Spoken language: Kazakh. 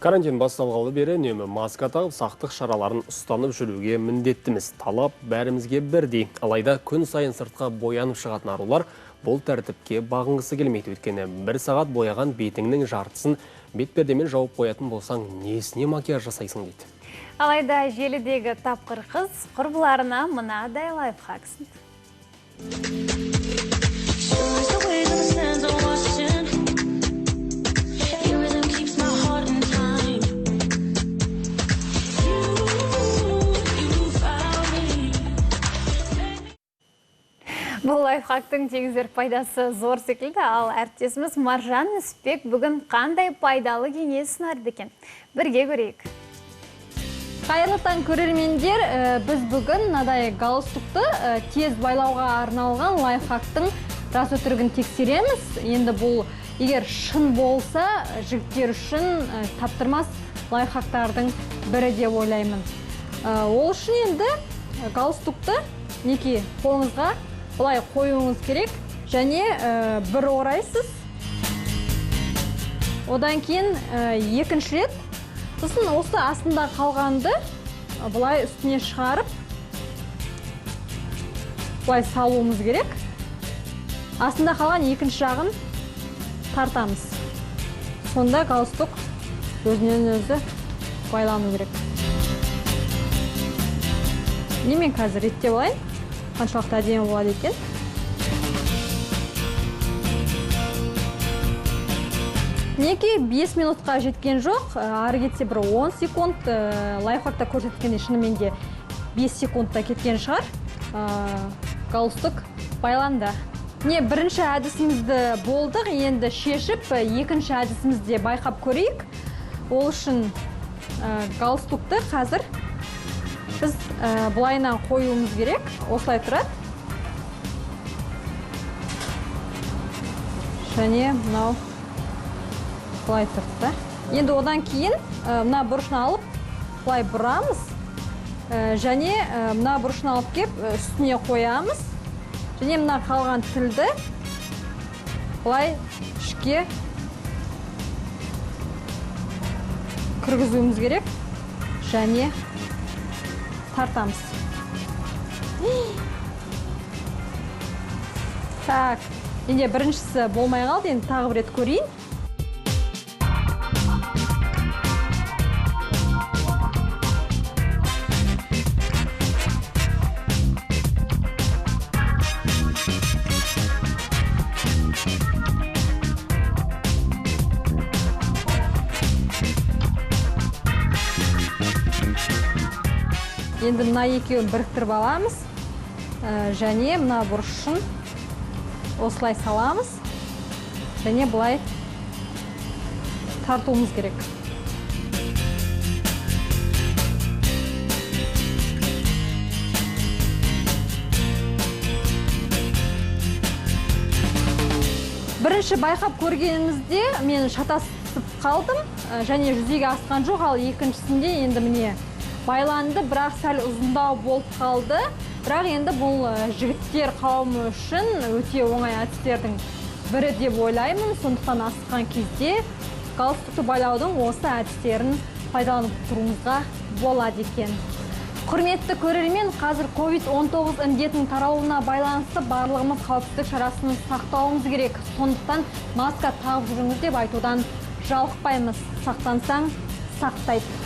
Карантин басталғалы бері үнемі маска тағып сақтық шараларын ұстанып жүруге міндеттіміз. Талап бәрімізге бірдей. Алайда күн сайын сыртқа боянып шығатын арулар бұл тәртіпке бағынғысы келмейді. Өйткені бір сағат бояған бетіңнің жартысын бетпердемен жауып қоятын болсаң, несіне макияж жасайсың дейді. Алайда желідегі тапқыр қыз құрбыларына мынадай лайфхак ұсынды. Бұл лайфхактың тегізер пайдасы зор секілді, ал әріптесіміз Маржан Нүсіпбек бүгін қандай пайдалы кеңес ұсынады екен? Бірге көрейік. Қайырлы таң көрермендер, біз бүгін мынадай галстукты тез байлауға арналған лайфхактың рас өтірігін тексереміз. Енді бұл егер шын болса, жігіттер үшін таптырмас лайфхактардың бірі деп ойлаймын. Ол үшін енді галстукты неке қолыңызға бұлай қоюыңыз керек, және бір орайсыз. Одан кейін екінші рет, сосын осы астында қалғанды бұлай үстіне шығарып, бұлай салуымыз керек. Астында қалған екінші жағын тартамыз. Сонда галстук өзінен өзі байлану керек. Мен қазір реттеп алайын. Қаншалықты әдемі болады екен. Неке 5 минутқа жеткен жоқ, ары кетсе бір 10 секунд, лайфхакта көрсеткенде шынымен де 5 секундта кеткен шығар. Галстук байланды. Бірінші әдісімізді болдық, енді шешіп, екінші әдісімізде байқап көрейік. Ол үшін галстукты қазір біз бұлайынан қоюымыз керек, осылай тұрады. Және мынау бұлай тұрды. Енді одан кейін мына бұрышын алып, бұлай бұрамыз. Және мына бұрышын алып кеп, үстіне қоямыз. Және мына қалған тілді бұлай ішке кіргізуіміз керек. Және тартамыз. Так, енді біріншісі болмай қалды, енді тағы бір рет көрейін. Енді мына екеуін біріктіріп аламыз, және мына бұрышын осылай саламыз, және бұлай тартуымыз керек. Бірінші байқап көргенімізде мен шатасып қалдым, және жүзеге асқан жоқ, ал екіншісінде енді міне байланды, бірақ сәл ұзындау болып қалды. Бірақ енді бұл жігіттер қауымы үшін өте оңай әдістердің бірі деп ойлаймын. Сондықтан асыққан кезде галстукты байлаудың осы әдістерін пайдаланып тұруымызға болады екен. Құрметті көрермен, қазір COVID-19 індетінің тарауына байланысты барлығымыз қауіпсіздік шарасын сақтауымыз керек. Сондықтан маска тағып жүріңіз деп айтудан жалықпаймыз. Сақтансаң, сақтайды.